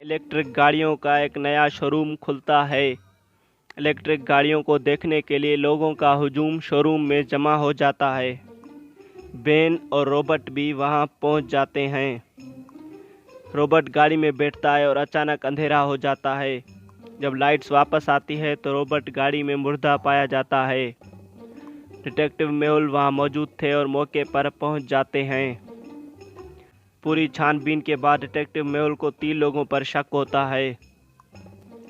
Electric गाड़ियों का एक नया शोरूम खुलता है। इलेक्ट्रिक गाड़ियों को देखने के लिए लोगों का हुजूम शोरूम में जमा हो जाता है। बेन और रॉबर्ट भी वहां पहुंच जाते हैं। रॉबर्ट गाड़ी में बैठता है और अचानक अंधेरा हो जाता है। जब लाइट्स वापस आती है तो रॉबर्ट गाड़ी में मुर्दा पाया जाता है। डिटेक्टिव मेहुल वहां मौजूद थे और मौके पर पहुंच जाते हैं। पूरी छानबीन के बाद डिटेक्टिव मेहुल को 3 लोगों पर शक होता है।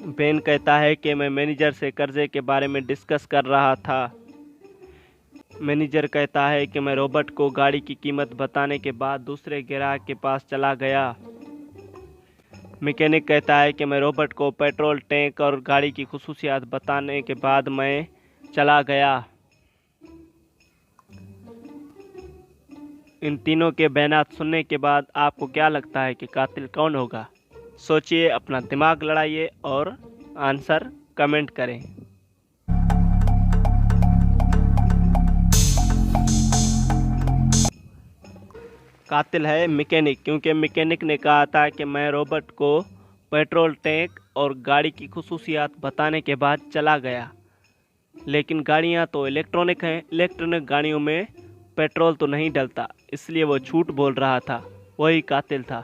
बेन कहता है कि मैं मैनेजर से कर्जे के बारे में डिस्कस कर रहा था। मैनेजर कहता है कि मैं रॉबर्ट को गाड़ी की कीमत बताने के बाद दूसरे ग्राहक के पास चला गया। मैकेनिक कहता है कि मैं रॉबर्ट को पेट्रोल टैंक और गाड़ी की खुसूसियात बताने के बाद मैं चला गया। इन तीनों के बयानात सुनने के बाद आपको क्या लगता है कि कातिल कौन होगा? सोचिए, अपना दिमाग लड़ाइए और आंसर कमेंट करें। कातिल है मैकेनिक, क्योंकि मैकेनिक ने कहा था कि मैं रॉबर्ट को पेट्रोल टैंक और गाड़ी की खुसूसियात बताने के बाद चला गया। लेकिन गाड़ियां तो इलेक्ट्रॉनिक हैं, इलेक्ट्रॉनिक गाड़ियों में पेट्रोल तो नहीं डलता, इसलिए वो झूठ बोल रहा था। वही कातिल था।